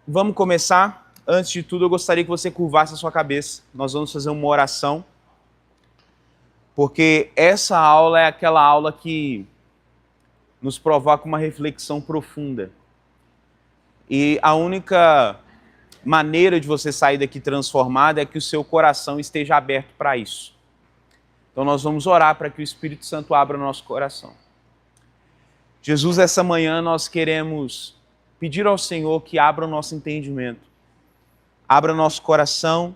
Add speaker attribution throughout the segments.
Speaker 1: Vamos começar. Antes de tudo, eu gostaria que você curvasse a sua cabeça. Nós vamos fazer uma oração, porque essa aula é aquela aula que nos provoca uma reflexão profunda. E a única maneira de você sair daqui transformado é que o seu coração esteja aberto para isso. Então nós vamos orar para que o Espírito Santo abra o nosso coração. Jesus, essa manhã nós queremos pedir ao Senhor que abra o nosso entendimento, abra nosso coração,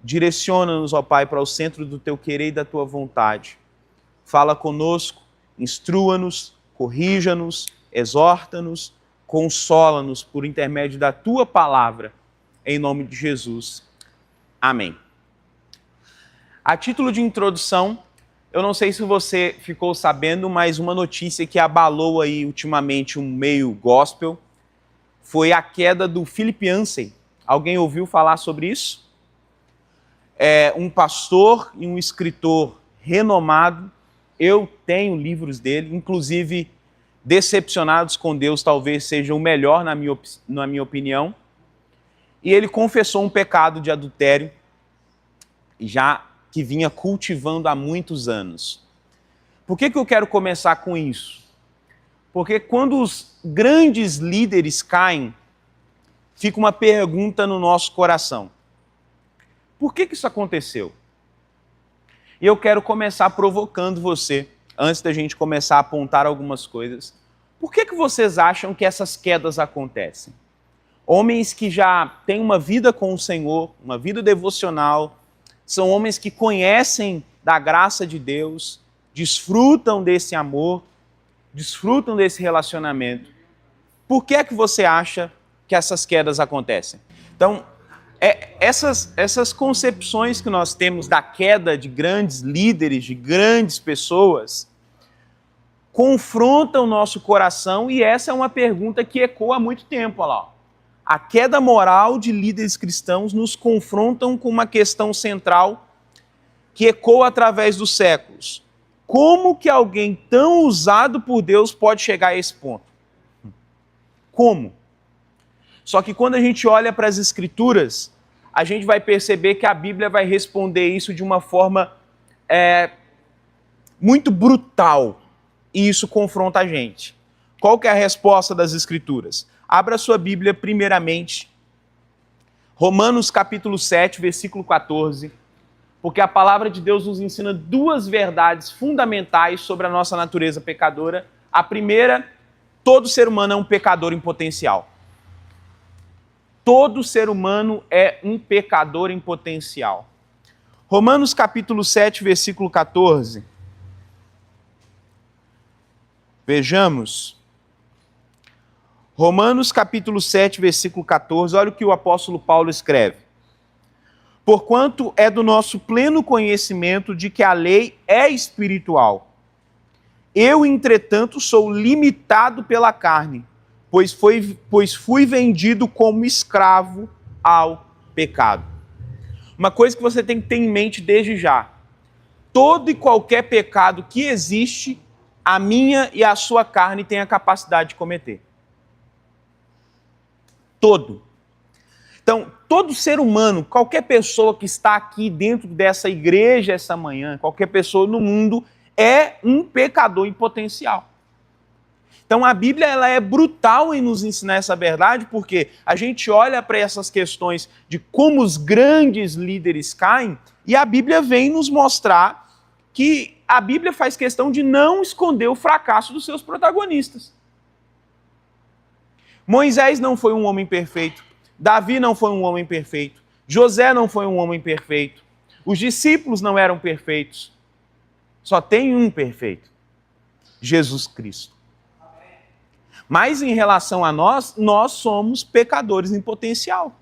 Speaker 1: direciona-nos, ó Pai, para o centro do Teu querer e da Tua vontade. Fala conosco, instrua-nos, corrija-nos, exorta-nos, consola-nos por intermédio da Tua palavra, em nome de Jesus. Amém. A título de introdução, eu não sei se você ficou sabendo, mas uma notícia que abalou aí ultimamente um meio gospel foi a queda do Philip Yancey. Alguém ouviu falar sobre isso? É um pastor e um escritor renomado. Eu tenho livros dele, inclusive Decepcionados com Deus talvez seja o melhor na minha opinião. E ele confessou um pecado de adultério, já que vinha cultivando há muitos anos. Por que eu quero começar com isso? Porque quando os grandes líderes caem, fica uma pergunta no nosso coração. Por que isso aconteceu? E eu quero começar provocando você, antes da gente começar a apontar algumas coisas. Por que vocês acham que essas quedas acontecem? Homens que já têm uma vida com o Senhor, uma vida devocional, são homens que conhecem da graça de Deus, desfrutam desse amor, desfrutam desse relacionamento. Por que você acha que essas quedas acontecem? Então, essas concepções que nós temos da queda de grandes líderes, de grandes pessoas, confrontam o nosso coração, e essa é uma pergunta que ecoa há muito tempo. Olha lá. A queda moral de líderes cristãos nos confrontam com uma questão central que ecoa através dos séculos. Como que alguém tão usado por Deus pode chegar a esse ponto? Como? Só que quando a gente olha para as Escrituras, a gente vai perceber que a Bíblia vai responder isso de uma forma muito brutal. E isso confronta a gente. Qual que é a resposta das Escrituras? Abra sua Bíblia primeiramente, Romanos capítulo 7, versículo 14, porque a palavra de Deus nos ensina duas verdades fundamentais sobre a nossa natureza pecadora. A primeira, todo ser humano é um pecador em potencial. Todo ser humano é um pecador em potencial. Romanos capítulo 7, versículo 14. Vejamos. Romanos capítulo 7, versículo 14, olha o que o apóstolo Paulo escreve. Porquanto é do nosso pleno conhecimento de que a lei é espiritual. Eu, entretanto, sou limitado pela carne, pois fui vendido como escravo ao pecado. Uma coisa que você tem que ter em mente desde já. Todo e qualquer pecado que existe, a minha e a sua carne tem a capacidade de cometer. Todo. Então, todo ser humano, qualquer pessoa que está aqui dentro dessa igreja essa manhã, qualquer pessoa no mundo, é um pecador em potencial. Então, a Bíblia ela é brutal em nos ensinar essa verdade, porque a gente olha para essas questões de como os grandes líderes caem, e a Bíblia vem nos mostrar que a Bíblia faz questão de não esconder o fracasso dos seus protagonistas. Moisés não foi um homem perfeito, Davi não foi um homem perfeito, José não foi um homem perfeito, os discípulos não eram perfeitos. Só tem um perfeito, Jesus Cristo. Mas em relação a nós, nós somos pecadores em potencial.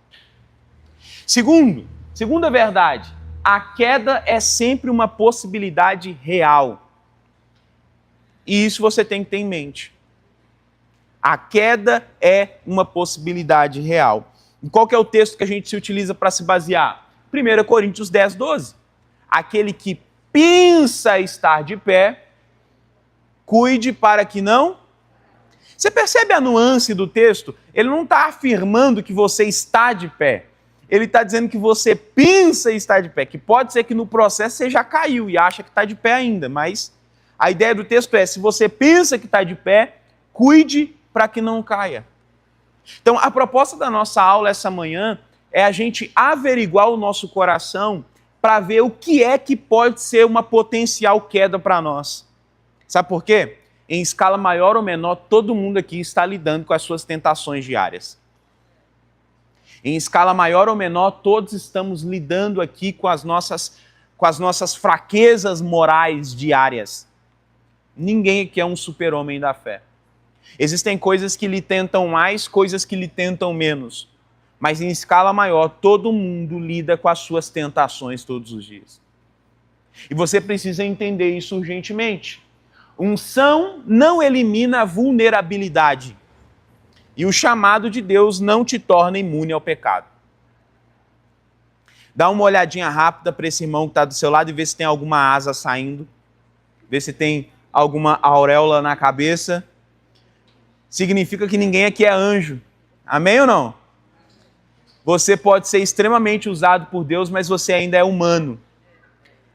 Speaker 1: Segunda verdade, a queda é sempre uma possibilidade real. E isso você tem que ter em mente. A queda é uma possibilidade real. E qual que é o texto que a gente se utiliza para se basear? 1 Coríntios 10, 12. Aquele que pensa estar de pé, cuide para que não... Você percebe a nuance do texto? Ele não está afirmando que você está de pé. Ele está dizendo que você pensa estar de pé, que pode ser que no processo você já caiu e acha que está de pé ainda, mas a ideia do texto é, se você pensa que está de pé, cuide para que não caia. Então, a proposta da nossa aula essa manhã é a gente averiguar o nosso coração para ver o que é que pode ser uma potencial queda para nós. Sabe por quê? Em escala maior ou menor, todo mundo aqui está lidando com as suas tentações diárias. Em escala maior ou menor, todos estamos lidando aqui com as nossas fraquezas morais diárias. Ninguém aqui é um super-homem da fé. Existem coisas que lhe tentam mais, coisas que lhe tentam menos. Mas em escala maior, todo mundo lida com as suas tentações todos os dias. E você precisa entender isso urgentemente. Unção não elimina a vulnerabilidade. E o chamado de Deus não te torna imune ao pecado. Dá uma olhadinha rápida para esse irmão que está do seu lado e vê se tem alguma asa saindo. Vê se tem alguma auréola na cabeça. Significa que ninguém aqui é anjo. Amém ou não? Você pode ser extremamente usado por Deus, mas você ainda é humano.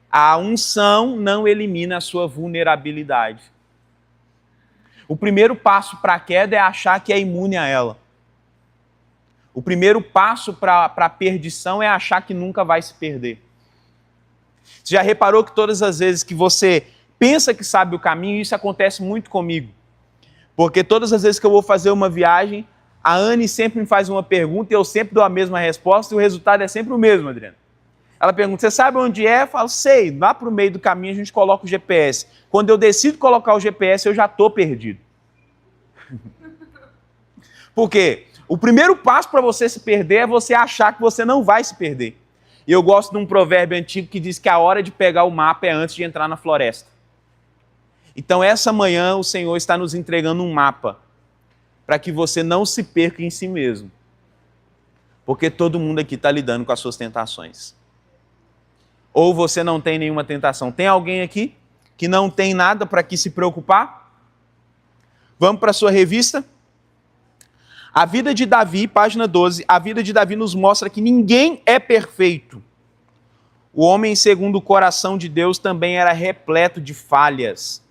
Speaker 1: A unção não elimina a sua vulnerabilidade. O primeiro passo para a queda é achar que é imune a ela. O primeiro passo para a perdição é achar que nunca vai se perder. Você já reparou que todas as vezes que você pensa que sabe o caminho, isso acontece muito comigo. Porque todas as vezes que eu vou fazer uma viagem, a Anne sempre me faz uma pergunta e eu sempre dou a mesma resposta e o resultado é sempre o mesmo, Adriano. Ela pergunta, você sabe onde é? Eu falo, sei, lá para o meio do caminho a gente coloca o GPS. Quando eu decido colocar o GPS, eu já estou perdido. Por quê? O primeiro passo para você se perder é você achar que você não vai se perder. E eu gosto de um provérbio antigo que diz que a hora de pegar o mapa é antes de entrar na floresta. Então essa manhã o Senhor está nos entregando um mapa para que você não se perca em si mesmo. Porque todo mundo aqui está lidando com as suas tentações. Ou você não tem nenhuma tentação. Tem alguém aqui que não tem nada para que se preocupar? Vamos para a sua revista? A vida de Davi, página 12, a vida de Davi nos mostra que ninguém é perfeito. O homem segundo o coração de Deus também era repleto de falhas.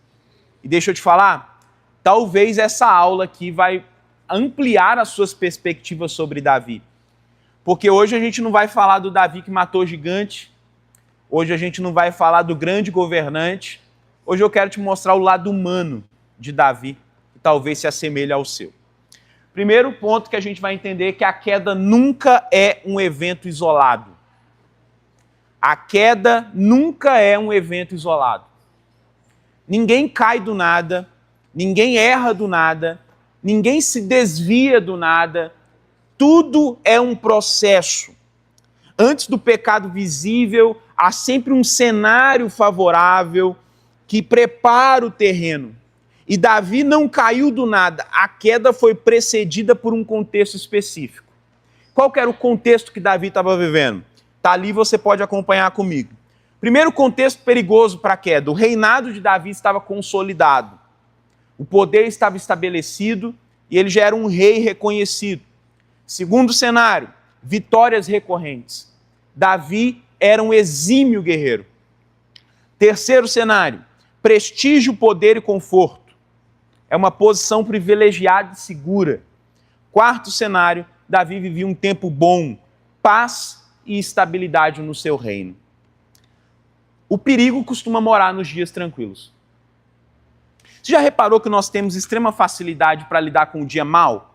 Speaker 1: E deixa eu te falar, talvez essa aula aqui vai ampliar as suas perspectivas sobre Davi. Porque hoje a gente não vai falar do Davi que matou o gigante, hoje a gente não vai falar do grande governante, hoje eu quero te mostrar o lado humano de Davi, que talvez se assemelhe ao seu. Primeiro ponto que a gente vai entender é que a queda nunca é um evento isolado. A queda nunca é um evento isolado. Ninguém cai do nada, ninguém erra do nada, ninguém se desvia do nada. Tudo é um processo. Antes do pecado visível, há sempre um cenário favorável que prepara o terreno. E Davi não caiu do nada, a queda foi precedida por um contexto específico. Qual que era o contexto que Davi estava vivendo? Está ali, você pode acompanhar comigo. Primeiro contexto perigoso para a queda, o reinado de Davi estava consolidado. O poder estava estabelecido e ele já era um rei reconhecido. Segundo cenário, vitórias recorrentes. Davi era um exímio guerreiro. Terceiro cenário, prestígio, poder e conforto. É uma posição privilegiada e segura. Quarto cenário, Davi vivia um tempo bom, paz e estabilidade no seu reino. O perigo costuma morar nos dias tranquilos. Você já reparou que nós temos extrema facilidade para lidar com o dia mau?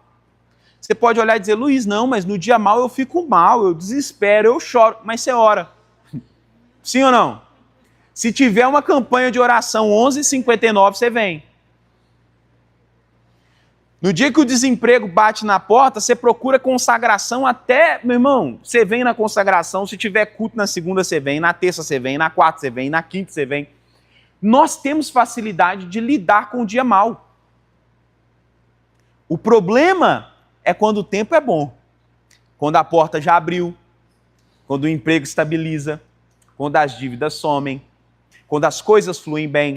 Speaker 1: Você pode olhar e dizer, Luiz, não, mas no dia mau eu fico mal, eu desespero, eu choro, mas você ora. Sim ou não? Se tiver uma campanha de oração 11h59, você vem. No dia que o desemprego bate na porta, você procura consagração até, meu irmão, você vem na consagração, se tiver culto na segunda você vem, na terça você vem, na quarta você vem, na quinta você vem. Nós temos facilidade de lidar com o dia mau. O problema é quando o tempo é bom, quando a porta já abriu, quando o emprego estabiliza, quando as dívidas somem, quando as coisas fluem bem.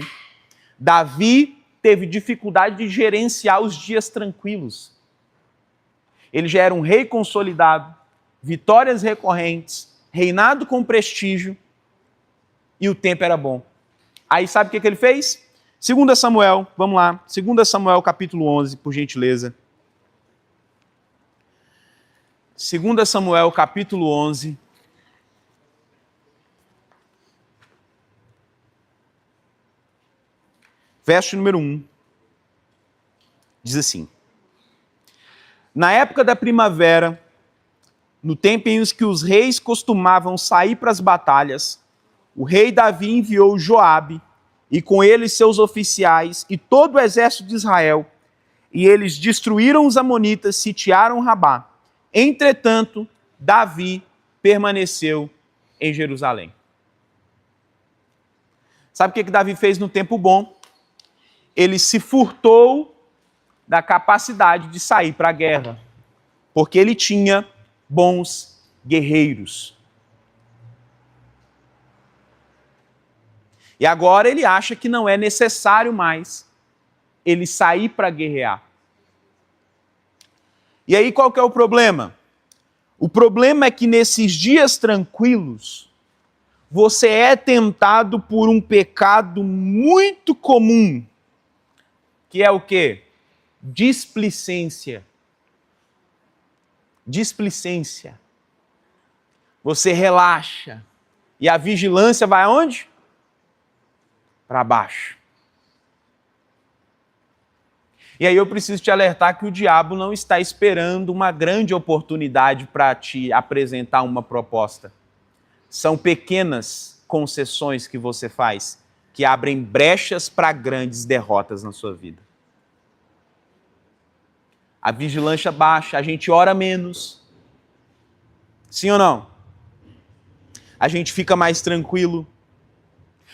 Speaker 1: Davi teve dificuldade de gerenciar os dias tranquilos. Ele já era um rei consolidado, vitórias recorrentes, reinado com prestígio, e o tempo era bom. Aí sabe o que ele fez? 2 Samuel, vamos lá, 2 Samuel capítulo 11, por gentileza. 2 Samuel capítulo 11. Verso número 1. Diz assim: Na época da primavera, no tempo em que os reis costumavam sair para as batalhas, o rei Davi enviou Joabe, e com ele seus oficiais e todo o exército de Israel, e eles destruíram os amonitas, sitiaram Rabá. Entretanto, Davi permaneceu em Jerusalém. Sabe o que Davi fez no tempo bom? Ele se furtou da capacidade de sair para a guerra, porque ele tinha bons guerreiros. E agora ele acha que não é necessário mais ele sair para guerrear. E aí qual que é o problema? O problema é que nesses dias tranquilos, você é tentado por um pecado muito comum, que é o quê? Displicência. Displicência. Você relaxa. E a vigilância vai aonde? Para baixo. E aí eu preciso te alertar que o diabo não está esperando uma grande oportunidade para te apresentar uma proposta. São pequenas concessões que você faz que abrem brechas para grandes derrotas na sua vida. A vigilância baixa, a gente ora menos. Sim ou não? A gente fica mais tranquilo.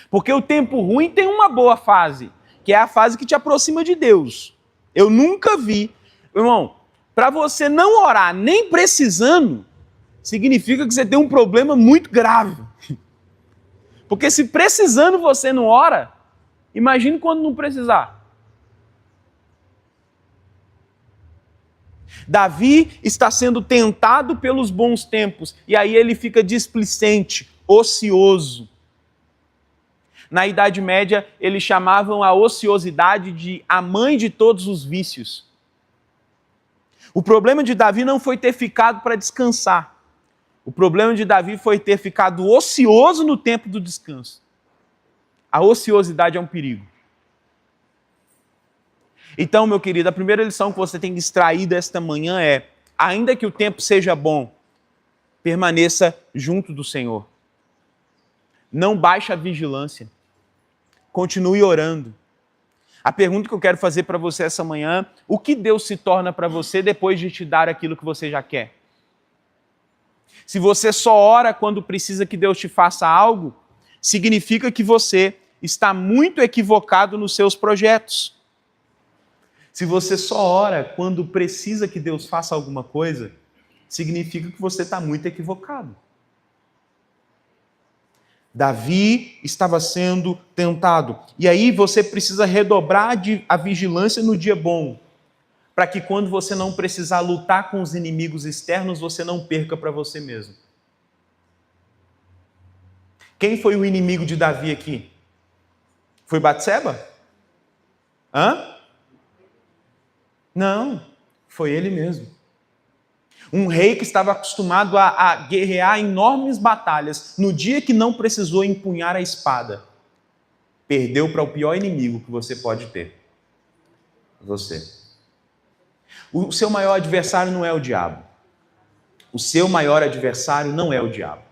Speaker 1: Porque o tempo ruim tem uma boa fase, que é a fase que te aproxima de Deus. Eu nunca vi. Irmão, para você não orar nem precisando, significa que você tem um problema muito grave. Porque se precisando você não ora, imagine quando não precisar. Davi está sendo tentado pelos bons tempos, e aí ele fica displicente, ocioso. Na Idade Média, eles chamavam a ociosidade de a mãe de todos os vícios. O problema de Davi não foi ter ficado para descansar. O problema de Davi foi ter ficado ocioso no tempo do descanso. A ociosidade é um perigo. Então, meu querido, a primeira lição que você tem que extrair desta manhã é: ainda que o tempo seja bom, permaneça junto do Senhor. Não baixe a vigilância. Continue orando. A pergunta que eu quero fazer para você essa manhã: o que Deus se torna para você depois de te dar aquilo que você já quer? Se você só ora quando precisa que Deus te faça algo, significa que você está muito equivocado nos seus projetos. Se você só ora quando precisa que Deus faça alguma coisa, significa que você está muito equivocado. Davi estava sendo tentado. E aí você precisa redobrar a vigilância no dia bom, para que quando você não precisar lutar com os inimigos externos, você não perca para você mesmo. Quem foi o inimigo de Davi aqui? Foi Batseba? Não, foi ele mesmo. Um rei que estava acostumado a guerrear enormes batalhas, no dia que não precisou empunhar a espada, perdeu para o pior inimigo que você pode ter: você. O seu maior adversário não é o diabo. O seu maior adversário não é o diabo.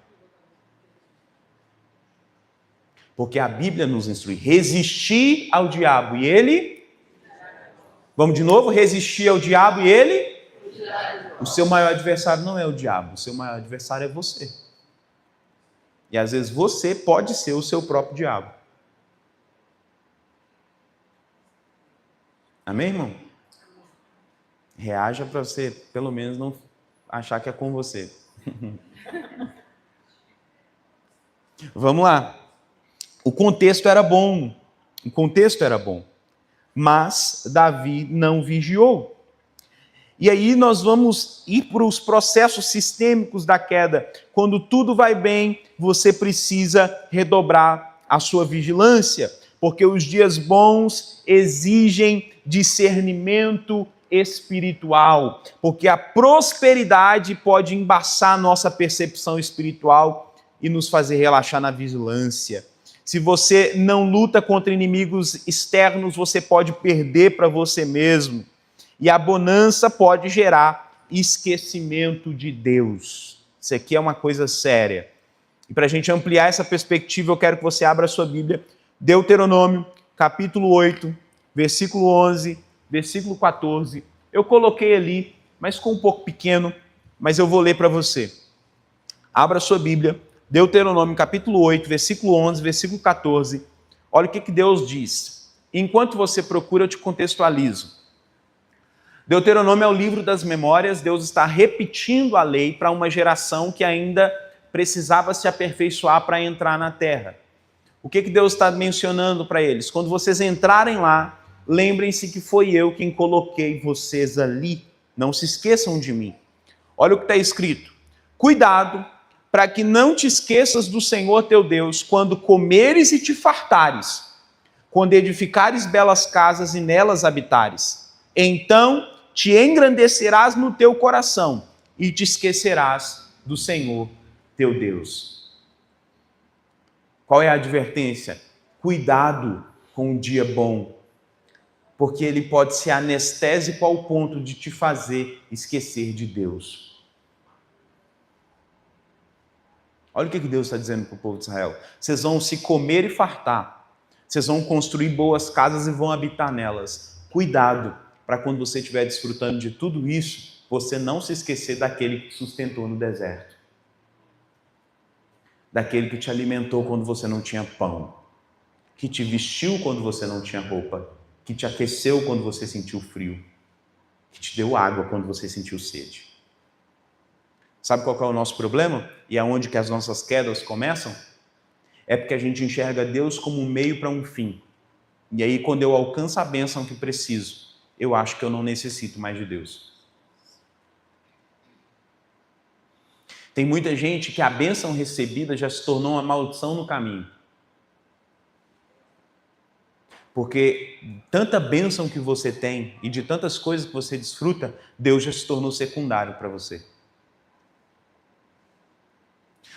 Speaker 1: Porque a Bíblia nos instrui: resistir ao diabo e ele... Vamos de novo? Resistir ao diabo e ele... O seu maior adversário não é o diabo, o seu maior adversário é você. E às vezes você pode ser o seu próprio diabo. Amém, irmão? Reaja para você, pelo menos, não achar que é com você. Vamos lá. O contexto era bom. O contexto era bom. mas Davi não vigiou. E aí nós vamos ir para os processos sistêmicos da queda. Quando tudo vai bem, você precisa redobrar a sua vigilância, porque os dias bons exigem discernimento espiritual, porque a prosperidade pode embaçar a nossa percepção espiritual e nos fazer relaxar na vigilância. Se você não luta contra inimigos externos, você pode perder para você mesmo. E a bonança pode gerar esquecimento de Deus. Isso aqui é uma coisa séria. E para a gente ampliar essa perspectiva, eu quero que você abra a sua Bíblia. Deuteronômio, capítulo 8, versículo 11, versículo 14. Eu coloquei ali, mas ficou um pouco pequeno, mas eu vou ler para você. Abra a sua Bíblia, Deuteronômio, capítulo 8, versículo 11, versículo 14. Olha o que Deus diz. Enquanto você procura, eu te contextualizo. Deuteronômio é o livro das memórias. Deus está repetindo a lei para uma geração que ainda precisava se aperfeiçoar para entrar na terra. O que Deus está mencionando para eles? Quando vocês entrarem lá, lembrem-se que foi eu quem coloquei vocês ali. Não se esqueçam de mim. Olha o que está escrito. Cuidado para que não te esqueças do Senhor teu Deus quando comeres e te fartares, quando edificares belas casas e nelas habitares. Então te engrandecerás no teu coração e te esquecerás do Senhor teu Deus. Qual é a advertência? Cuidado com o dia bom, porque ele pode ser anestésico ao ponto de te fazer esquecer de Deus. Olha o que Deus está dizendo para o povo de Israel. Vocês vão se comer e fartar. Vocês vão construir boas casas e vão habitar nelas. Cuidado para quando você estiver desfrutando de tudo isso, você não se esquecer daquele que sustentou no deserto. Daquele que te alimentou quando você não tinha pão. Que te vestiu quando você não tinha roupa. Que te aqueceu quando você sentiu frio. Que te deu água quando você sentiu sede. Sabe qual é o nosso problema? E aonde que as nossas quedas começam? É porque a gente enxerga Deus como um meio para um fim. E aí, quando eu alcanço a bênção que preciso, eu acho que eu não necessito mais de Deus. Tem muita gente que a bênção recebida já se tornou uma maldição no caminho. Porque tanta bênção que você tem e de tantas coisas que você desfruta, Deus já se tornou secundário para você.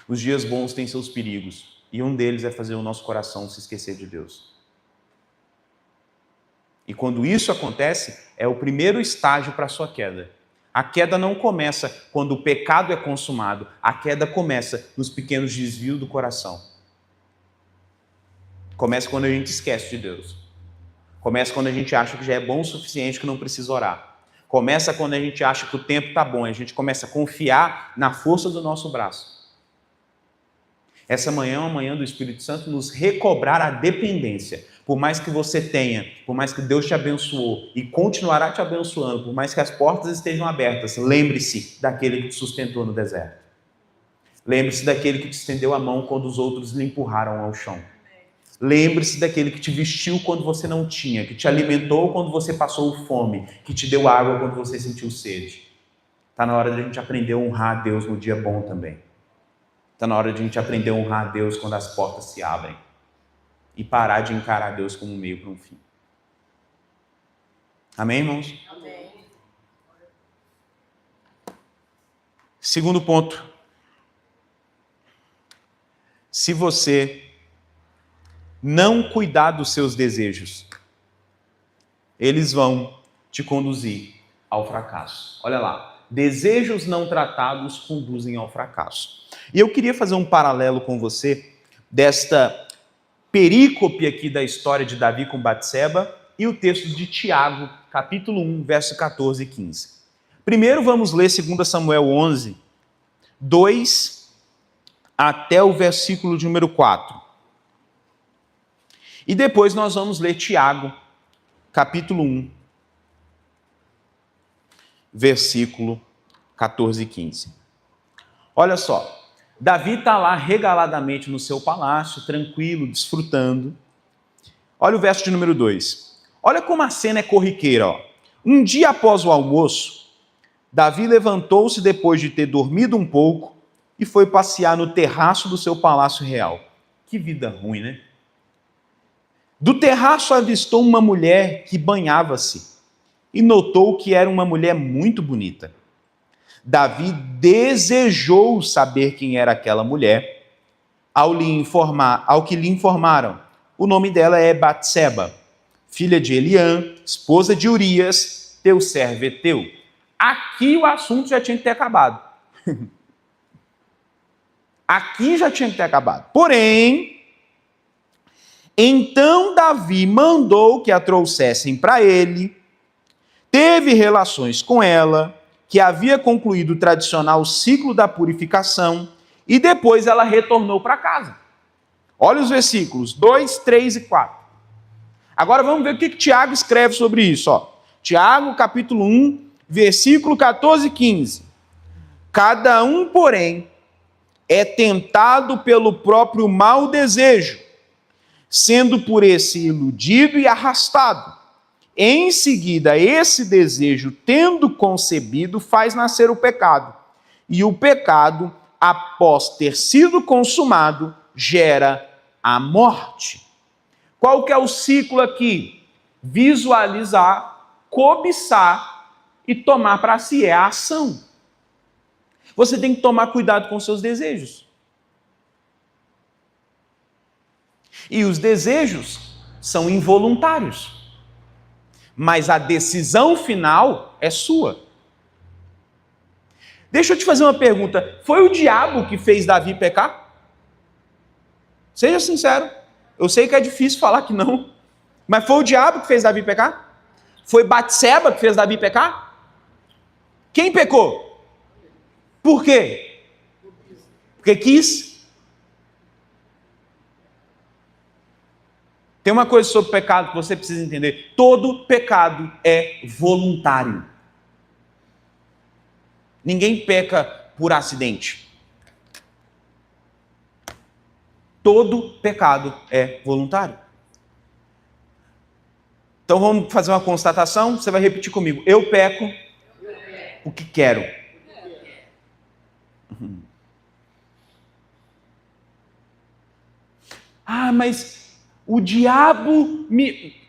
Speaker 1: Os dias bons têm seus perigos, e um deles é fazer o nosso coração se esquecer de Deus. E quando isso acontece, é o primeiro estágio para a sua queda. A queda não começa quando o pecado é consumado, a queda começa nos pequenos desvios do coração. Começa quando a gente esquece de Deus. Começa quando a gente acha que já é bom o suficiente, que não precisa orar. Começa quando a gente acha que o tempo está bom, a gente começa a confiar na força do nosso braço. Essa manhã é uma manhã do Espírito Santo nos recobrar a dependência. Por mais que você tenha, por mais que Deus te abençoou e continuará te abençoando, por mais que as portas estejam abertas, lembre-se daquele que te sustentou no deserto. Lembre-se daquele que te estendeu a mão quando os outros lhe empurraram ao chão. Lembre-se daquele que te vestiu quando você não tinha, que te alimentou quando você passou fome, que te deu água quando você sentiu sede. Está na hora de a gente aprender a honrar a Deus no dia bom também. Está na hora de a gente aprender a honrar a Deus quando as portas se abrem. E parar de encarar Deus como um meio para um fim. Amém, irmãos?
Speaker 2: Amém.
Speaker 1: Segundo ponto. Se você não cuidar dos seus desejos, eles vão te conduzir ao fracasso. Olha lá. Desejos não tratados conduzem ao fracasso. E eu queria fazer um paralelo com você desta perícope aqui da história de Davi com Batseba e o texto de Tiago, capítulo 1, verso 14 e 15. Primeiro vamos ler 2 Samuel 11, 2 até o versículo de número 4. E depois nós vamos ler Tiago, capítulo 1, versículo 14 e 15. Olha só. Davi está lá regaladamente no seu palácio, tranquilo, desfrutando. Olha o verso de número 2. Olha como a cena é corriqueira. Ó. Um dia após o almoço, Davi levantou-se depois de ter dormido um pouco e foi passear no terraço do seu palácio real. Que vida ruim, né? Do terraço avistou uma mulher que banhava-se e notou que era uma mulher muito bonita. Davi desejou saber quem era aquela mulher. Ao que lhe informaram, o nome dela é Batseba, filha de Eliã, esposa de Urias, teu servo Eteu. Aqui o assunto já tinha que ter acabado. Aqui já tinha que ter acabado. Porém, então Davi mandou que a trouxessem para ele, teve relações com ela, que havia concluído o tradicional ciclo da purificação, e depois ela retornou para casa. Olha os versículos 2, 3 e 4. Agora vamos ver o que Tiago escreve sobre isso. Ó. Tiago, capítulo 1, versículo 14 e 15. Cada um, porém, é tentado pelo próprio mau desejo, sendo por esse iludido e arrastado. Em seguida, esse desejo, tendo concebido, faz nascer o pecado. E o pecado, após ter sido consumado, gera a morte. Qual que é o ciclo aqui? Visualizar, cobiçar e tomar para si. É a ação. Você tem que tomar cuidado com seus desejos. E os desejos são involuntários. Mas a decisão final é sua. Deixa eu te fazer uma pergunta. Foi o diabo que fez Davi pecar? Seja sincero. Eu sei que é difícil falar que não. Mas foi o diabo que fez Davi pecar? Foi Batseba que fez Davi pecar? Quem pecou? Por quê? Porque quis. Tem uma coisa sobre pecado que você precisa entender. Todo pecado é voluntário. Ninguém peca por acidente. Todo pecado é voluntário. Então vamos fazer uma constatação. Você vai repetir comigo. Eu peco o que quero. Ah, mas o diabo me...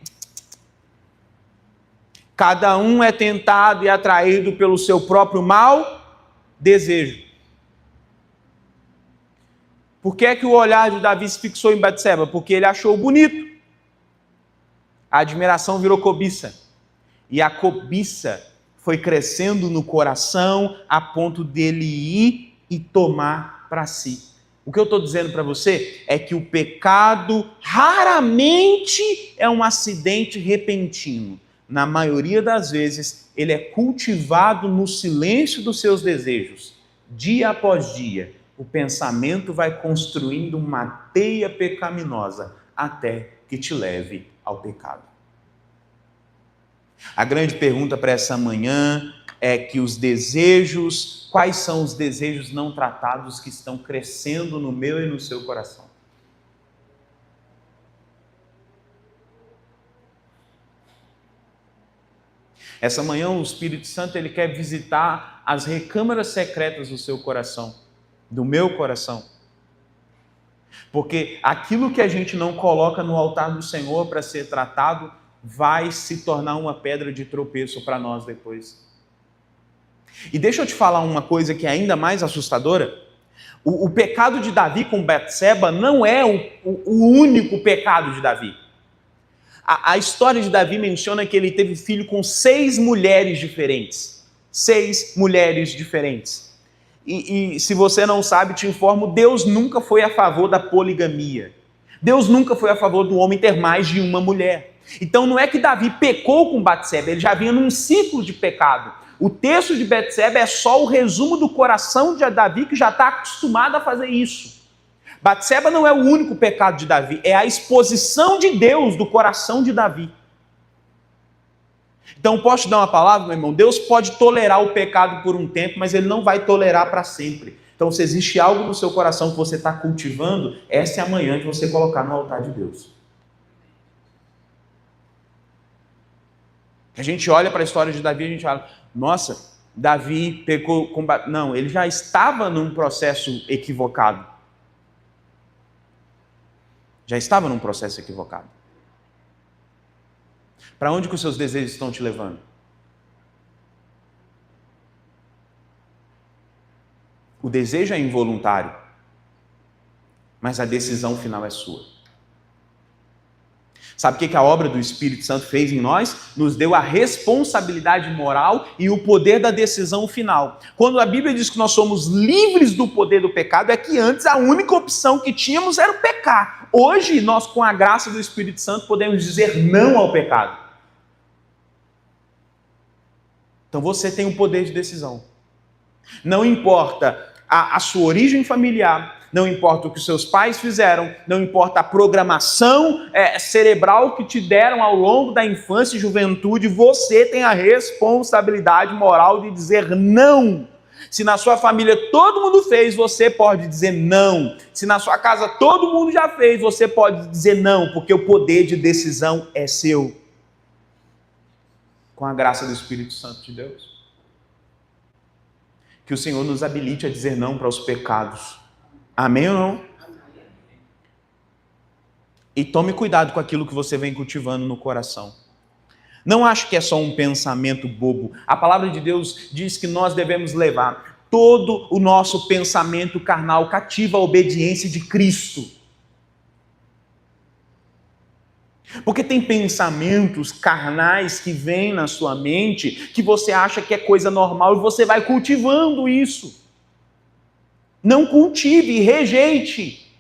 Speaker 1: Cada um é tentado e atraído pelo seu próprio mau desejo. Por que é que o olhar de Davi se fixou em Batseba? Porque ele achou bonito. A admiração virou cobiça. E a cobiça foi crescendo no coração a ponto dele ir e tomar para si. O que eu estou dizendo para você é que o pecado raramente é um acidente repentino. Na maioria das vezes, ele é cultivado no silêncio dos seus desejos. Dia após dia, o pensamento vai construindo uma teia pecaminosa até que te leve ao pecado. A grande pergunta para essa manhã é que os desejos, quais são os desejos não tratados que estão crescendo no meu e no seu coração? Essa manhã o Espírito Santo ele quer visitar as recâmaras secretas do seu coração, do meu coração. Porque aquilo que a gente não coloca no altar do Senhor para ser tratado, vai se tornar uma pedra de tropeço para nós depois. E deixa eu te falar uma coisa que é ainda mais assustadora. O pecado de Davi com Batseba não é o único pecado de Davi. A história de Davi menciona que ele teve filho com 6 mulheres diferentes. 6 mulheres diferentes. E se você não sabe, te informo, Deus nunca foi a favor da poligamia. Deus nunca foi a favor do homem ter mais de uma mulher. Então não é que Davi pecou com Batseba, ele já vinha num ciclo de pecado. O texto de Batseba é só o resumo do coração de Davi, que já está acostumado a fazer isso. Batseba não é o único pecado de Davi, é a exposição de Deus do coração de Davi. Então posso te dar uma palavra, meu irmão? Deus pode tolerar o pecado por um tempo, mas Ele não vai tolerar para sempre. Então se existe algo no seu coração que você está cultivando, essa é a manhã de você colocar no altar de Deus. A gente olha para a história de Davi e a gente fala, nossa, Davi pecou com... Não, ele já estava num processo equivocado. Já estava num processo equivocado. Para onde que os seus desejos estão te levando? O desejo é involuntário, mas a decisão final é sua. Sabe o que a obra do Espírito Santo fez em nós? Nos deu a responsabilidade moral e o poder da decisão final. Quando a Bíblia diz que nós somos livres do poder do pecado, é que antes a única opção que tínhamos era o pecar. Hoje, nós, com a graça do Espírito Santo, podemos dizer não ao pecado. Então você tem um poder de decisão. Não importa a sua origem familiar, não importa o que seus pais fizeram, não importa a programação cerebral que te deram ao longo da infância e juventude, você tem a responsabilidade moral de dizer não. Se na sua família todo mundo fez, você pode dizer não. Se na sua casa todo mundo já fez, você pode dizer não, porque o poder de decisão é seu. Com a graça do Espírito Santo de Deus. Que o Senhor nos habilite a dizer não para os pecados. Amém ou não? E tome cuidado com aquilo que você vem cultivando no coração. Não ache que é só um pensamento bobo. A palavra de Deus diz que nós devemos levar todo o nosso pensamento carnal cativo à obediência de Cristo. Porque tem pensamentos carnais que vêm na sua mente que você acha que é coisa normal e você vai cultivando isso. Não cultive, rejeite.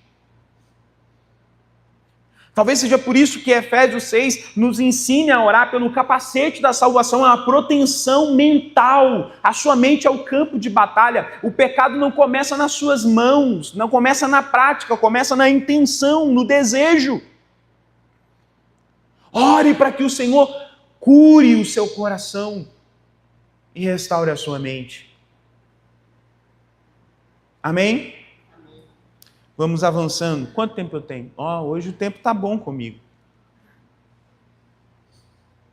Speaker 1: Talvez seja por isso que Efésios 6 nos ensine a orar pelo capacete da salvação, é uma proteção mental. A sua mente é o campo de batalha. O pecado não começa nas suas mãos, não começa na prática, começa na intenção, no desejo. Ore para que o Senhor cure o seu coração e restaure a sua mente. Amém? Amém. Vamos avançando. Quanto tempo eu tenho? Hoje o tempo está bom comigo.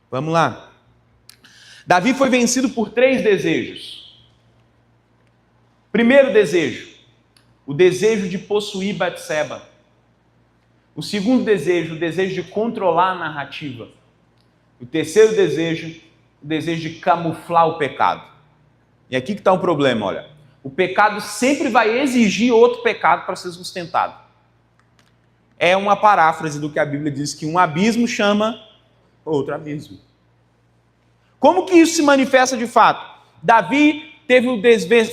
Speaker 1: Vamos lá. Davi foi vencido por 3 desejos. Primeiro desejo, o desejo de possuir Batseba. O segundo desejo, o desejo de controlar a narrativa. O terceiro desejo, o desejo de camuflar o pecado. E aqui que está o problema, olha. O pecado sempre vai exigir outro pecado para ser sustentado. É uma paráfrase do que a Bíblia diz, que um abismo chama outro abismo. Como que isso se manifesta de fato? Davi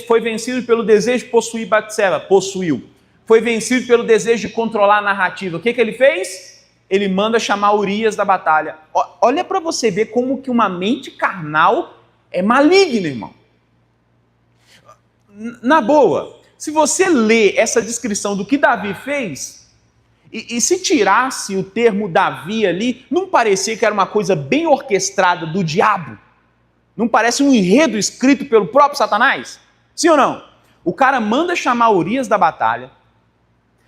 Speaker 1: foi vencido pelo desejo de possuir Batseba, possuiu. Foi vencido pelo desejo de controlar a narrativa. O que ele fez? Ele manda chamar Urias da batalha. Olha para você ver como que uma mente carnal é maligna, irmão. Na boa, se você lê essa descrição do que Davi fez, e se tirasse o termo Davi ali, não parecia que era uma coisa bem orquestrada do diabo? Não parece um enredo escrito pelo próprio Satanás? Sim ou não? O cara manda chamar Urias da batalha,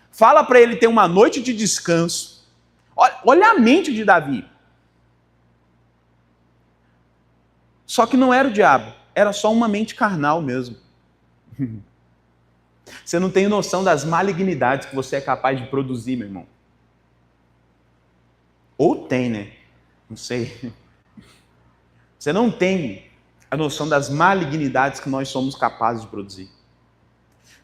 Speaker 1: fala para ele ter uma noite de descanso. Olha a mente de Davi. Só que não era o diabo, era só uma mente carnal mesmo. Você não tem noção das malignidades que você é capaz de produzir, meu irmão. Ou tem, né? Não sei. Você não tem a noção das malignidades que nós somos capazes de produzir.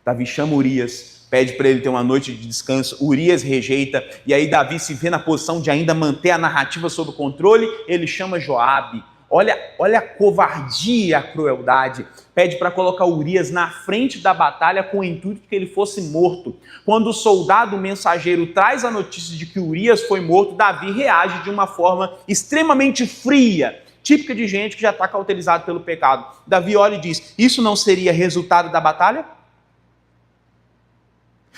Speaker 1: Davi chama Urias, pede para ele ter uma noite de descanso, Urias rejeita, e aí Davi se vê na posição de ainda manter a narrativa sob controle, ele chama Joabe. Olha a covardia, a crueldade. Pede para colocar Urias na frente da batalha com o intuito de que ele fosse morto. Quando o soldado mensageiro traz a notícia de que Urias foi morto, Davi reage de uma forma extremamente fria, típica de gente que já está cauterizado pelo pecado. Davi olha e diz, isso não seria resultado da batalha?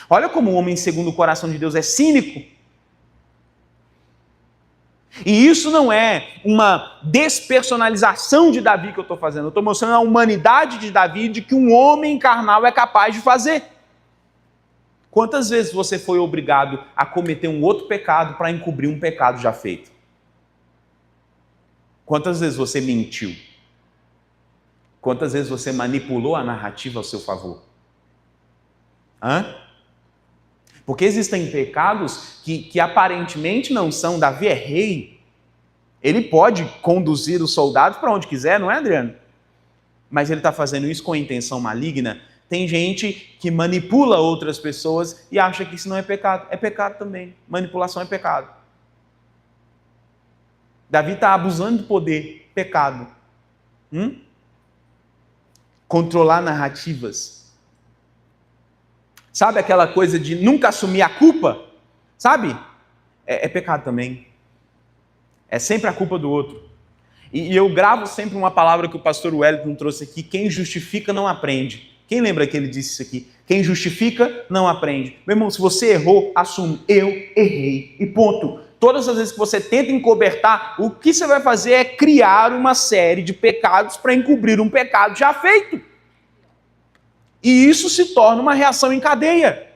Speaker 1: Olha como o homem segundo o coração de Deus é cínico. E isso não é uma despersonalização de Davi que eu estou fazendo. Eu estou mostrando a humanidade de Davi, de que um homem carnal é capaz de fazer. Quantas vezes você foi obrigado a cometer um outro pecado para encobrir um pecado já feito? Quantas vezes você mentiu? Quantas vezes você manipulou a narrativa ao seu favor? Porque existem pecados que aparentemente não são. Davi é rei. Ele pode conduzir os soldados para onde quiser, não é, Adriano? Mas ele está fazendo isso com intenção maligna. Tem gente que manipula outras pessoas e acha que isso não é pecado. É pecado também. Manipulação é pecado. Davi está abusando do poder. Pecado. Controlar narrativas. Sabe aquela coisa de nunca assumir a culpa? Sabe? É pecado também. É sempre a culpa do outro. E eu gravo sempre uma palavra que o pastor Wellington trouxe aqui: quem justifica não aprende. Quem lembra que ele disse isso aqui? Quem justifica não aprende. Meu irmão, se você errou, assume. Eu errei. E ponto. Todas as vezes que você tenta encobertar, o que você vai fazer é criar uma série de pecados para encobrir um pecado já feito. E isso se torna uma reação em cadeia.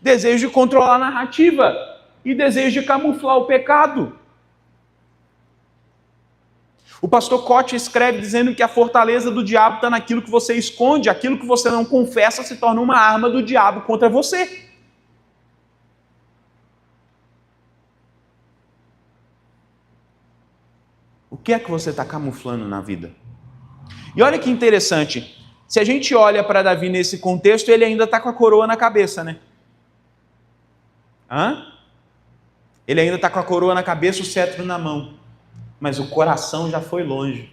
Speaker 1: Desejo de controlar a narrativa e desejo de camuflar o pecado. O pastor Cote escreve dizendo que a fortaleza do diabo está naquilo que você esconde, aquilo que você não confessa se torna uma arma do diabo contra você. O que é que você está camuflando na vida? E olha que interessante, se a gente olha para Davi nesse contexto, ele ainda está com a coroa na cabeça, né? Ele ainda está com a coroa na cabeça, o cetro na mão. Mas o coração já foi longe.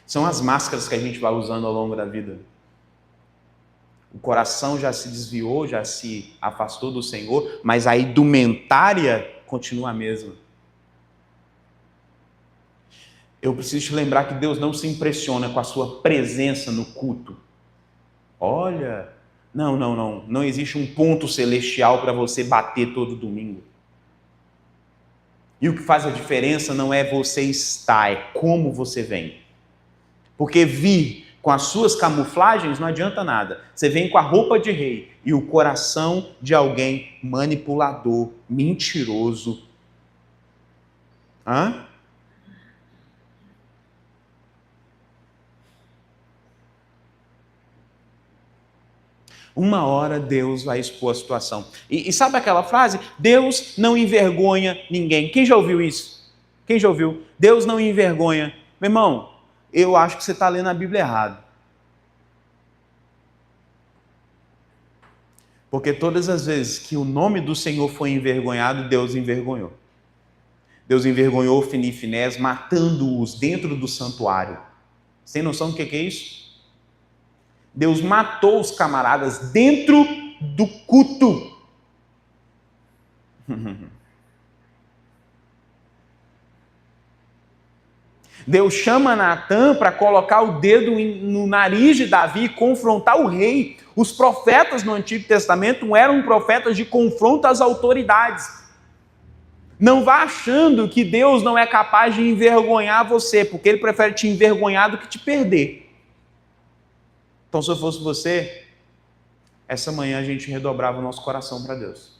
Speaker 1: São as máscaras que a gente vai usando ao longo da vida. O coração já se desviou, já se afastou do Senhor, mas a indumentária continua a mesma. Eu preciso te lembrar que Deus não se impressiona com a sua presença no culto. Olha, não existe um ponto celestial para você bater todo domingo. E o que faz a diferença não é você estar, é como você vem. Porque vir com as suas camuflagens não adianta nada. Você vem com a roupa de rei e o coração de alguém manipulador, mentiroso. Uma hora Deus vai expor a situação. E sabe aquela frase? Deus não envergonha ninguém. Quem já ouviu isso? Quem já ouviu? Deus não envergonha. Meu irmão, eu acho que você está lendo a Bíblia errado. Porque todas as vezes que o nome do Senhor foi envergonhado, Deus envergonhou. Deus envergonhou Ofni e Finés, matando-os dentro do santuário. Você tem noção do que é isso? Deus matou os camaradas dentro do culto. Deus chama Natã para colocar o dedo no nariz de Davi e confrontar o rei. Os profetas no Antigo Testamento eram profetas de confronto às autoridades. Não vá achando que Deus não é capaz de envergonhar você, porque Ele prefere te envergonhar do que te perder. Então, se eu fosse você, essa manhã a gente redobrava o nosso coração para Deus.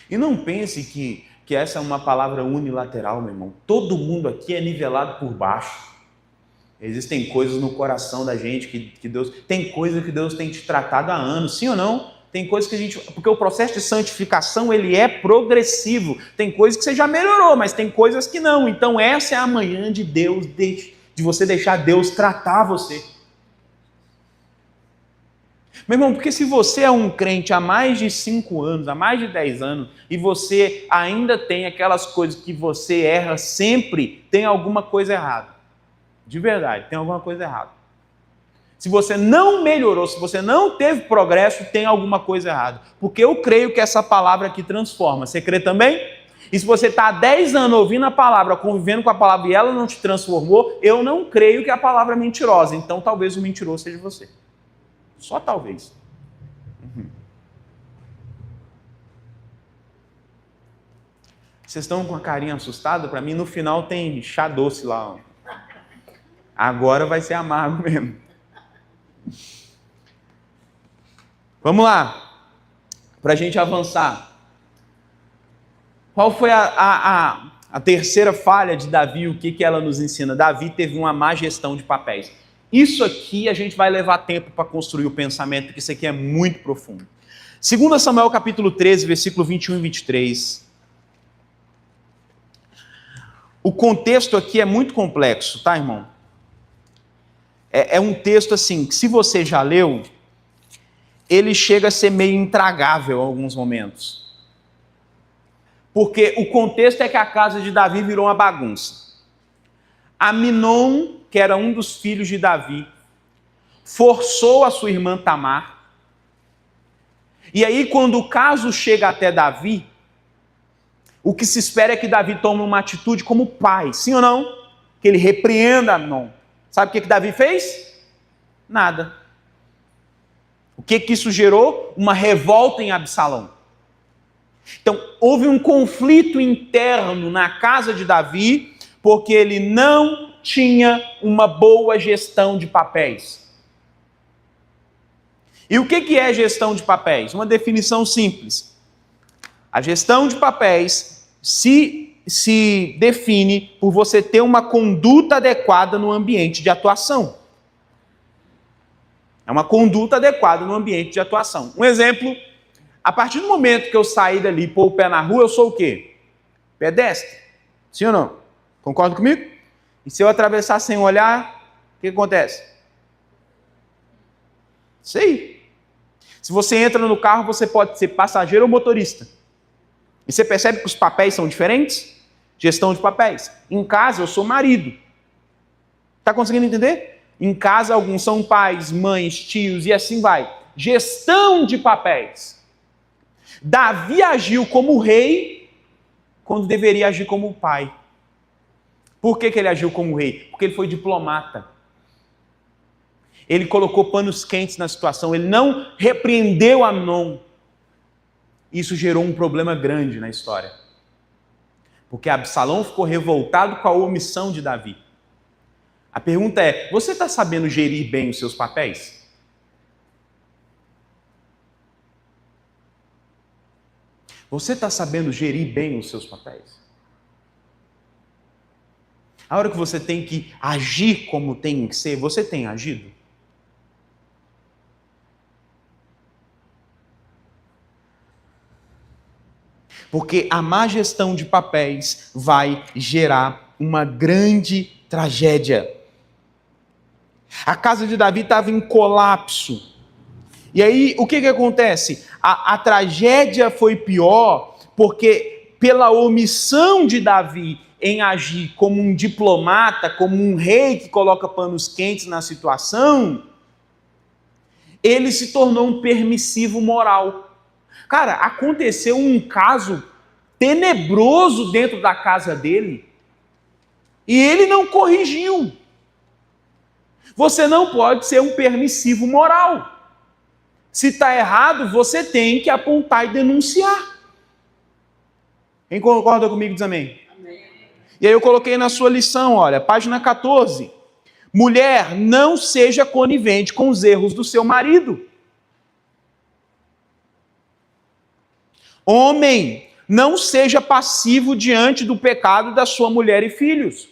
Speaker 1: E não pense que essa é uma palavra unilateral, meu irmão. Todo mundo aqui é nivelado por baixo. Existem coisas no coração da gente que Deus... Tem coisa que Deus tem te tratado há anos, sim ou não? Tem coisas que a gente... Porque o processo de santificação, ele é progressivo. Tem coisas que você já melhorou, mas tem coisas que não. Então, essa é a manhã de Deus, de você deixar Deus tratar você. Meu irmão, porque se você é um crente há mais de 5 anos, há mais de 10 anos, e você ainda tem aquelas coisas que você erra sempre, tem alguma coisa errada. De verdade, tem alguma coisa errada. Se você não melhorou, se você não teve progresso, tem alguma coisa errada. Porque eu creio que essa palavra aqui transforma. Você crê também? E se você está há 10 anos ouvindo a palavra, convivendo com a palavra e ela não te transformou, eu não creio que a palavra é mentirosa. Então talvez o mentiroso seja você. Só talvez. Vocês estão com a carinha assustada? Para mim, no final tem chá doce lá. Ó. Agora vai ser amargo mesmo. Vamos lá. Para a gente avançar. Qual foi a terceira falha de Davi? O que ela nos ensina? Davi teve uma má gestão de papéis. Isso aqui a gente vai levar tempo para construir o pensamento, porque isso aqui é muito profundo. 2 Samuel capítulo 13, versículo 21 e 23. O contexto aqui é muito complexo, tá, irmão? É um texto assim, que se você já leu, ele chega a ser meio intragável em alguns momentos. Porque o contexto é que a casa de Davi virou uma bagunça. Aminon, que era um dos filhos de Davi, forçou a sua irmã Tamar. E aí, quando o caso chega até Davi, o que se espera é que Davi tome uma atitude como pai, sim ou não? Que ele repreenda Aminon. Sabe o que Davi fez? Nada. O que isso gerou? Uma revolta em Absalão. Então, houve um conflito interno na casa de Davi, porque ele não tinha uma boa gestão de papéis. E o que é gestão de papéis? Uma definição simples. A gestão de papéis se define por você ter uma conduta adequada no ambiente de atuação. É uma conduta adequada no ambiente de atuação. Um exemplo, a partir do momento que eu sair dali e pôr o pé na rua, eu sou o quê? Pedestre. Sim ou não? Concorda comigo? E se eu atravessar sem olhar, o que acontece? Isso aí. Se você entra no carro, você pode ser passageiro ou motorista. E você percebe que os papéis são diferentes? Gestão de papéis. Em casa, eu sou marido. Está conseguindo entender? Em casa, alguns são pais, mães, tios e assim vai. Gestão de papéis. Davi agiu como rei quando deveria agir como pai. Por que ele agiu como rei? Porque ele foi diplomata. Ele colocou panos quentes na situação. Ele não repreendeu Amnon. Isso gerou um problema grande na história. Porque Absalão ficou revoltado com a omissão de Davi. A pergunta é, você está sabendo gerir bem os seus papéis? Você está sabendo gerir bem os seus papéis? A hora que você tem que agir como tem que ser, você tem agido? Porque a má gestão de papéis vai gerar uma grande tragédia. A casa de Davi estava em colapso. E aí, o que acontece? A tragédia foi pior porque, pela omissão de Davi em agir como um diplomata, como um rei que coloca panos quentes na situação, ele se tornou um permissivo moral. Cara, aconteceu um caso tenebroso dentro da casa dele e ele não corrigiu. Você não pode ser um permissivo moral. Se está errado, você tem que apontar e denunciar. Quem concorda comigo diz amém? Amém. E aí eu coloquei na sua lição, olha, página 14. Mulher, não seja conivente com os erros do seu marido. Homem, não seja passivo diante do pecado da sua mulher e filhos.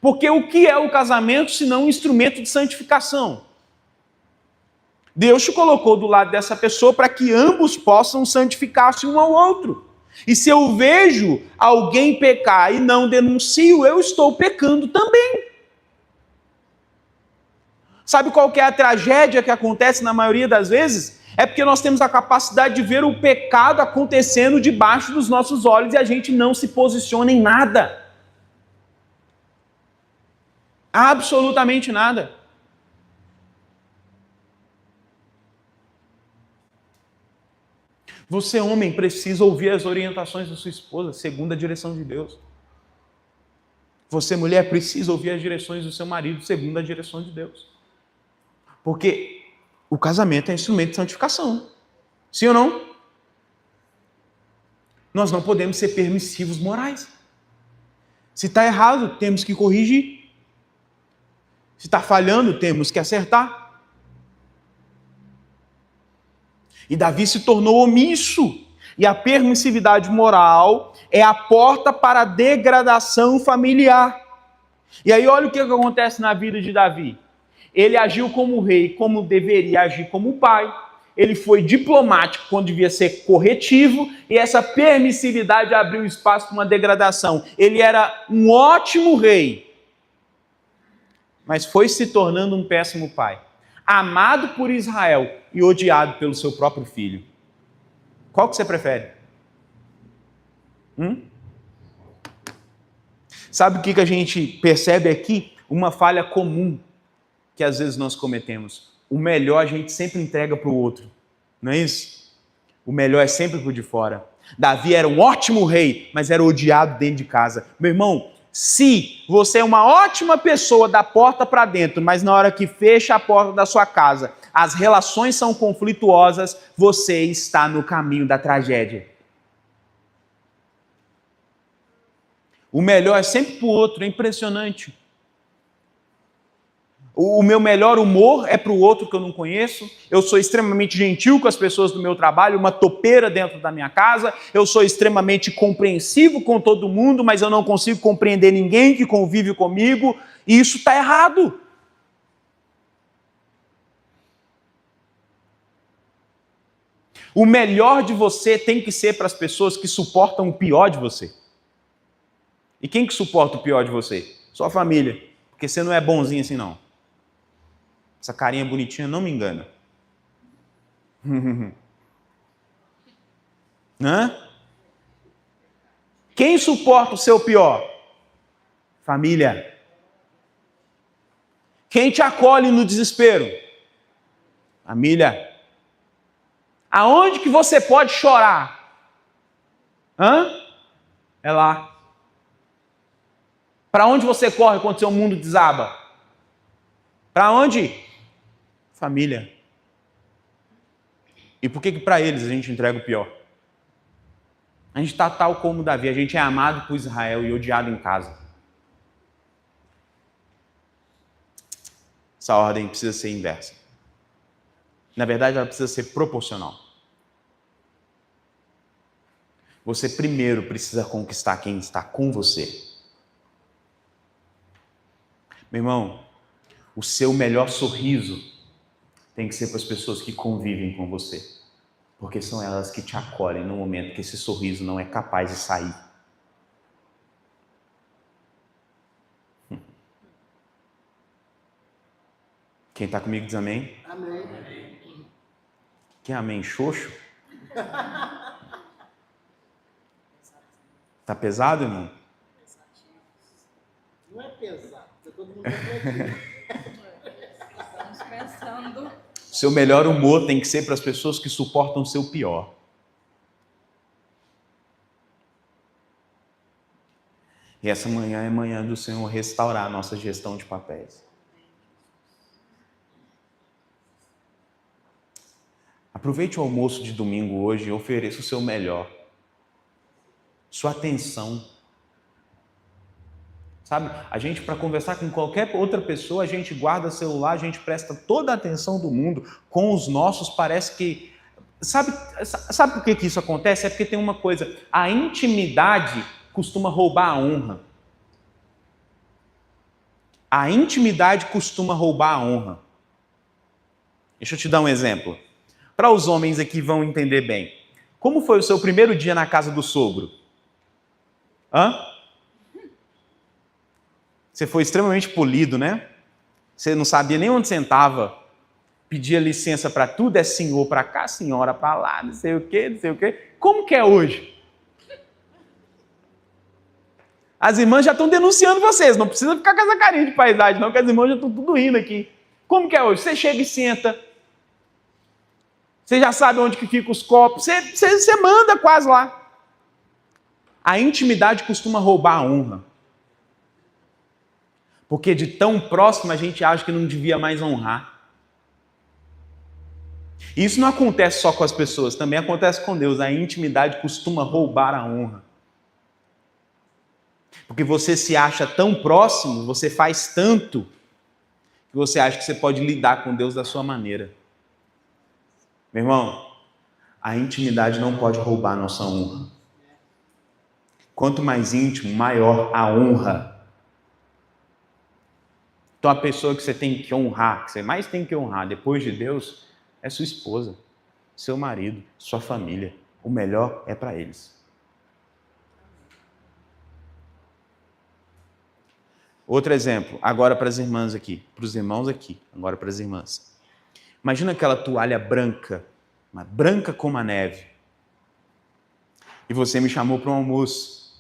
Speaker 1: Porque o que é o casamento senão um instrumento de santificação? Deus te colocou do lado dessa pessoa para que ambos possam santificar-se um ao outro. E se eu vejo alguém pecar e não denuncio, eu estou pecando também. Sabe qual que é a tragédia que acontece na maioria das vezes? É porque nós temos a capacidade de ver o pecado acontecendo debaixo dos nossos olhos e a gente não se posiciona em nada. Absolutamente nada. Você, homem, precisa ouvir as orientações da sua esposa, segundo a direção de Deus. Você, mulher, precisa ouvir as direções do seu marido, segundo a direção de Deus. Porque o casamento é instrumento de santificação. Sim ou não? Nós não podemos ser permissivos morais. Se está errado, temos que corrigir. Se está falhando, temos que acertar. E Davi se tornou omisso. E a permissividade moral é a porta para a degradação familiar. E aí olha o que acontece na vida de Davi. Ele agiu como rei, como deveria agir como pai. Ele foi diplomático quando devia ser corretivo, e essa permissividade abriu espaço para uma degradação. Ele era um ótimo rei, mas foi se tornando um péssimo pai. Amado por Israel e odiado pelo seu próprio filho. Qual que você prefere? Sabe o que a gente percebe aqui? Uma falha comum que às vezes nós cometemos. O melhor a gente sempre entrega para o outro. Não é isso? O melhor é sempre para o de fora. Davi era um ótimo rei, mas era odiado dentro de casa. Meu irmão, se você é uma ótima pessoa da porta para dentro, mas na hora que fecha a porta da sua casa, as relações são conflituosas, você está no caminho da tragédia. O melhor é sempre para o outro, é impressionante. O meu melhor humor é para o outro que eu não conheço. Eu sou extremamente gentil com as pessoas do meu trabalho, uma topeira dentro da minha casa. Eu sou extremamente compreensivo com todo mundo, mas eu não consigo compreender ninguém que convive comigo. E isso está errado. O melhor de você tem que ser para as pessoas que suportam o pior de você. E quem que suporta o pior de você? Sua família. Porque você não é bonzinho assim, não. Essa carinha bonitinha não me engana. Hã? Quem suporta o seu pior? Família. Quem te acolhe no desespero? Família. Aonde que você pode chorar? É lá. Para onde você corre quando seu mundo desaba? Para onde? Família. E por que para eles a gente entrega o pior? A gente está tal como Davi, a gente é amado por Israel e odiado em casa. Essa ordem precisa ser inversa. Na verdade, ela precisa ser proporcional. Você primeiro precisa conquistar quem está com você. Meu irmão, o seu melhor sorriso tem que ser para as pessoas que convivem com você. Porque são elas que te acolhem no momento que esse sorriso não é capaz de sair. Quem está comigo diz amém?
Speaker 2: Amém.
Speaker 1: Quem é amém? Xoxo? Tá pesado, irmão?
Speaker 2: Não é pesado, porque todo mundo é
Speaker 3: Estamos pensando.
Speaker 1: Seu melhor humor tem que ser para as pessoas que suportam o seu pior. E essa manhã é manhã do Senhor restaurar a nossa gestão de papéis. Aproveite o almoço de domingo hoje e ofereça o seu melhor. Sua atenção. Sabe, a gente, para conversar com qualquer outra pessoa, a gente guarda o celular, a gente presta toda a atenção do mundo. Com os nossos, parece que... Sabe por que isso acontece? É porque tem uma coisa, a intimidade costuma roubar a honra. A intimidade costuma roubar a honra. Deixa eu te dar um exemplo. Para os homens aqui vão entender bem. Como foi o seu primeiro dia na casa do sogro? Você foi extremamente polido, né? Você não sabia nem onde sentava. Pedia licença para tudo, é senhor para cá, senhora para lá, não sei o quê, não sei o quê. Como que é hoje? As irmãs já estão denunciando vocês, não precisa ficar com essa carinha de paisagem, não, que as irmãs já estão tudo rindo aqui. Como que é hoje? Você chega e senta. Você já sabe onde que ficam os copos. Você manda quase lá. A intimidade costuma roubar a honra. Porque de tão próximo a gente acha que não devia mais honrar. E isso não acontece só com as pessoas, também acontece com Deus. A intimidade costuma roubar a honra. Porque você se acha tão próximo, você faz tanto, que você acha que você pode lidar com Deus da sua maneira. Meu irmão, A intimidade não pode roubar a nossa honra. Quanto mais íntimo, maior a honra. Então a pessoa que você tem que honrar, que você mais tem que honrar depois de Deus, é sua esposa, seu marido, sua família. O melhor é para eles. Outro exemplo, agora para as irmãs aqui, para os irmãos aqui, agora para as irmãs. Imagina aquela toalha branca, mas branca como a neve. E você me chamou para um almoço.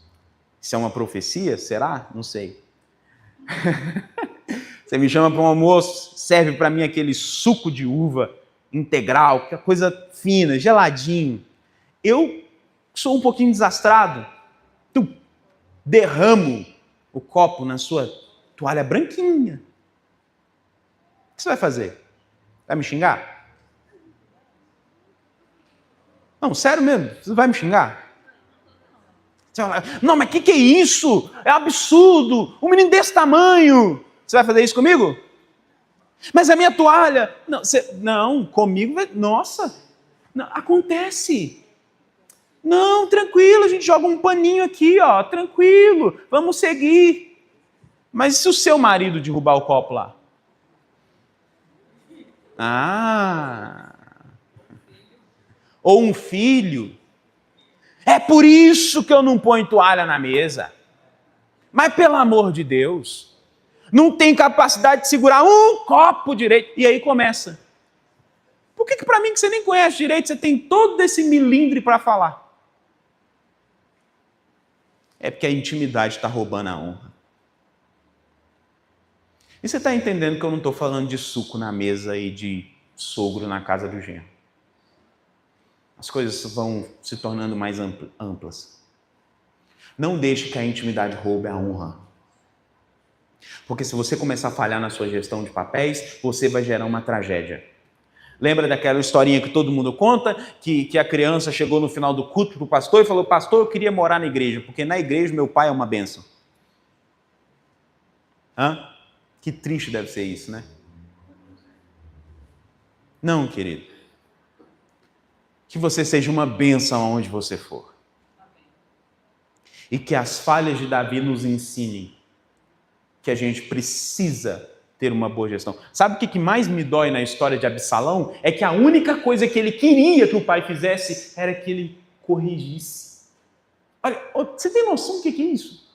Speaker 1: Isso é uma profecia? Será? Não sei. Você me chama para um almoço, serve para mim aquele suco de uva integral, que é coisa fina, geladinho. Eu sou um pouquinho desastrado. Tu derramo o copo na sua toalha branquinha. O que você vai fazer? Vai me xingar? Não, sério mesmo, você vai me xingar? Você vai falar, não, mas o que é isso? É absurdo, um menino desse tamanho. Você vai fazer isso comigo? Mas a minha toalha... Não, comigo... Nossa, não, acontece. Não, tranquilo, a gente joga um paninho aqui, ó, tranquilo, vamos seguir. Mas e se o seu marido derrubar o copo lá? Ou um filho. É por isso que eu não ponho toalha na mesa. Mas pelo amor de Deus, não tem capacidade de segurar um copo direito. E aí começa. Por que para mim que você nem conhece direito, você tem todo esse milindre para falar? É porque a intimidade está roubando a honra. E você está entendendo que eu não estou falando de suco na mesa e de sogro na casa do genro. As coisas vão se tornando mais amplas. Não deixe que a intimidade roube a honra. Porque se você começar a falhar na sua gestão de papéis, você vai gerar uma tragédia. Lembra daquela historinha que todo mundo conta? Que a criança chegou no final do culto para o pastor e falou, pastor, eu queria morar na igreja, porque na igreja meu pai é uma bênção. Que triste deve ser isso, né? Não, querido. Que você seja uma bênção aonde você for. E que as falhas de Davi nos ensinem que a gente precisa ter uma boa gestão. Sabe o que mais me dói na história de Absalão? É que a única coisa que ele queria que o pai fizesse era que ele corrigisse. Olha, você tem noção do que é isso?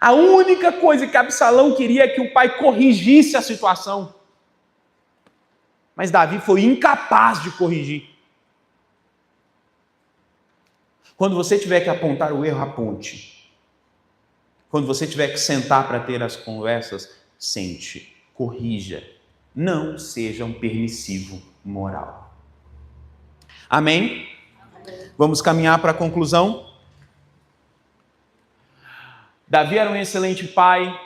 Speaker 1: A única coisa que Absalão queria é que o pai corrigisse a situação. Mas Davi foi incapaz de corrigir. Quando você tiver que apontar o erro, aponte. Quando você tiver que sentar para ter as conversas, sente, corrija. Não seja um permissivo moral. Amém? Vamos caminhar para a conclusão? Davi era um excelente pai,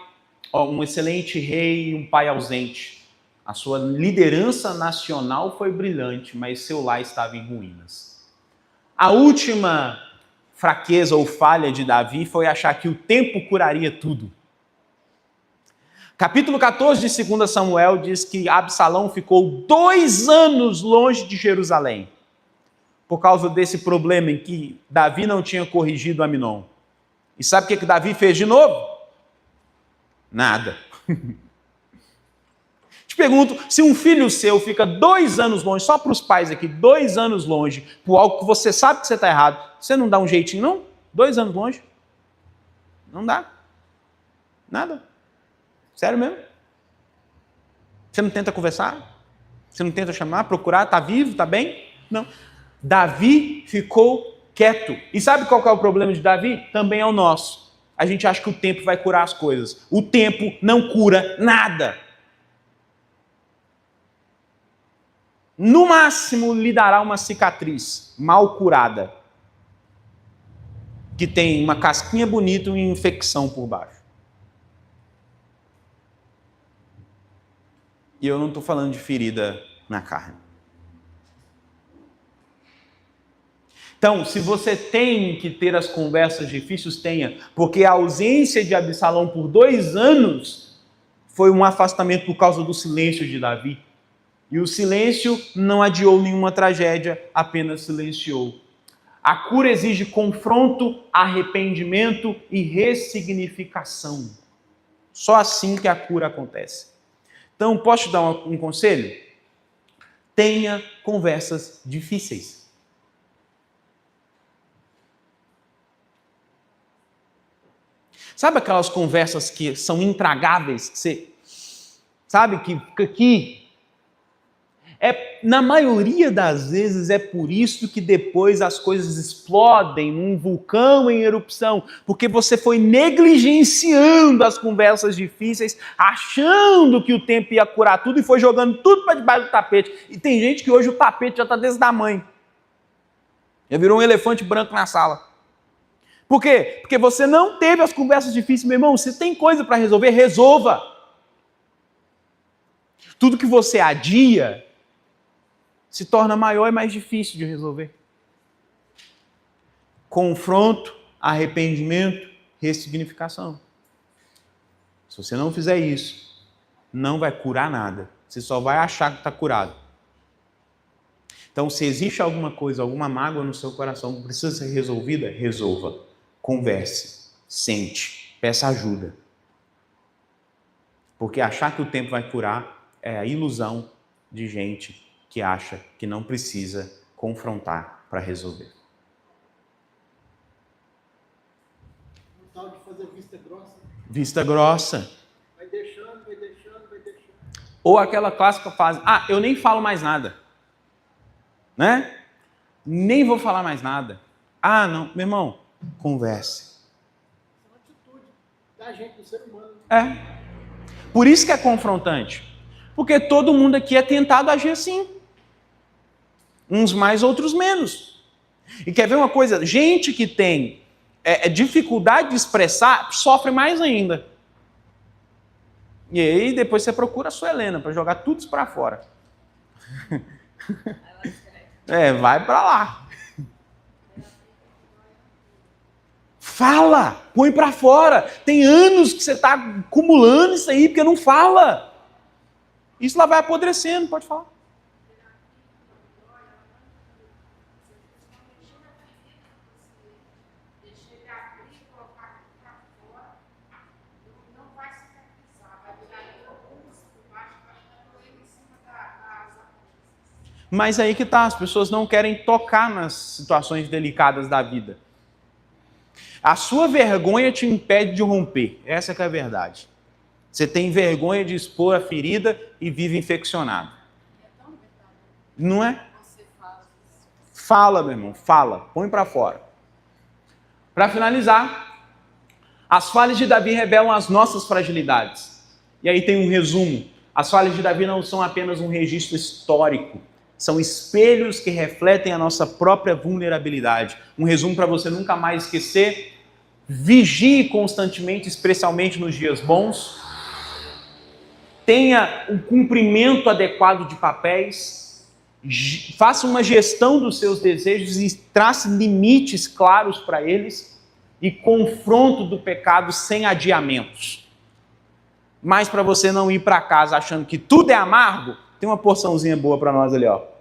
Speaker 1: um excelente rei e um pai ausente. A sua liderança nacional foi brilhante, mas seu lar estava em ruínas. A última fraqueza ou falha de Davi foi achar que o tempo curaria tudo. Capítulo 14 de 2 Samuel diz que Absalão ficou 2 anos longe de Jerusalém, por causa desse problema em que Davi não tinha corrigido Aminon. E sabe o que Davi fez de novo? Nada. Te pergunto, se um filho seu fica 2 anos longe, só para os pais aqui, 2 anos longe, por algo que você sabe que você está errado, você não dá um jeitinho, não? 2 anos longe? Não dá. Nada. Sério mesmo? Você não tenta conversar? Você não tenta chamar, procurar? Está vivo? Está bem? Não. Davi ficou quieto. E sabe qual que é o problema de Davi? Também é o nosso. A gente acha que o tempo vai curar as coisas. O tempo não cura nada. No máximo, lhe dará uma cicatriz mal curada, que tem uma casquinha bonita e uma infecção por baixo. E eu não estou falando de ferida na carne. Então, se você tem que ter as conversas difíceis, tenha, porque a ausência de Absalão por 2 anos foi um afastamento por causa do silêncio de Davi. E o silêncio não adiou nenhuma tragédia, apenas silenciou. A cura exige confronto, arrependimento e ressignificação. Só assim que a cura acontece. Então, posso te dar um conselho? Tenha conversas difíceis. Sabe aquelas conversas que são intragáveis? Que você sabe que fica aqui? Na maioria das vezes é por isso que depois as coisas explodem num vulcão em erupção, porque você foi negligenciando as conversas difíceis, achando que o tempo ia curar tudo e foi jogando tudo para debaixo do tapete. E tem gente que hoje o tapete já está desse tamanho. Já virou um elefante branco na sala. Por quê? Porque você não teve as conversas difíceis, meu irmão. Você tem coisa para resolver, resolva. Tudo que você adia se torna maior e mais difícil de resolver. Confronto, arrependimento, ressignificação. Se você não fizer isso, não vai curar nada. Você só vai achar que está curado. Então, se existe alguma coisa, alguma mágoa no seu coração que precisa ser resolvida, resolva. Converse, sente, peça ajuda. Porque achar que o tempo vai curar é a ilusão de gente que acha que não precisa confrontar para resolver.
Speaker 2: Um tal de fazer vista grossa.
Speaker 1: Vista grossa.
Speaker 2: Vai deixando, vai deixando, vai deixando.
Speaker 1: Ou aquela clássica fase, eu nem falo mais nada. Né? Nem vou falar mais nada. Não, meu irmão, converse.
Speaker 2: É uma atitude da gente, do ser humano.
Speaker 1: Por isso que é confrontante. Porque todo mundo aqui é tentado a agir assim. Uns mais, outros menos. E quer ver uma coisa? Gente que tem dificuldade de expressar, sofre mais ainda. E aí depois você procura a sua Helena para jogar tudo isso para fora. Vai para lá. Fala, põe para fora. Tem anos que você está acumulando isso aí porque não fala. Isso lá vai apodrecendo, pode falar. Mas aí que tá, as pessoas não querem tocar nas situações delicadas da vida. A sua vergonha te impede de romper, essa que é a verdade. Você tem vergonha de expor a ferida e vive infeccionado. Não é? Fala, meu irmão, fala, põe para fora. Para finalizar, as falhas de Davi revelam as nossas fragilidades. E aí tem um resumo. As falhas de Davi não são apenas um registro histórico, são espelhos que refletem a nossa própria vulnerabilidade. Um resumo para você nunca mais esquecer: vigie constantemente, especialmente nos dias bons. Tenha um cumprimento adequado de papéis. Faça uma gestão dos seus desejos e trace limites claros para eles. E confronto do pecado sem adiamentos. Mas para você não ir para casa achando que tudo é amargo, tem uma porçãozinha boa para nós ali, ó.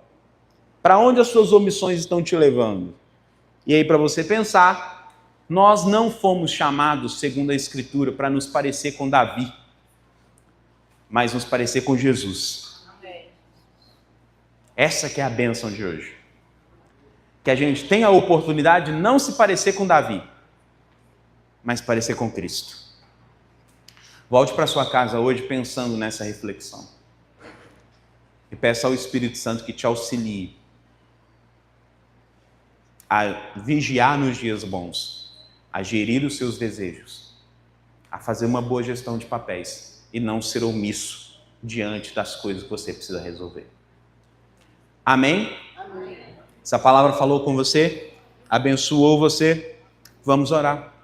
Speaker 1: Para onde as suas omissões estão te levando? E aí, para você pensar, nós não fomos chamados, segundo a Escritura, para nos parecer com Davi, mas nos parecer com Jesus. Amém. Essa que é a bênção de hoje. Que a gente tenha a oportunidade de não se parecer com Davi, mas parecer com Cristo. Volte para sua casa hoje pensando nessa reflexão. E peça ao Espírito Santo que te auxilie a vigiar nos dias bons, a gerir os seus desejos, a fazer uma boa gestão de papéis e não ser omisso diante das coisas que você precisa resolver. Amém? Amém. Essa palavra falou com você? Abençoou você? Vamos orar.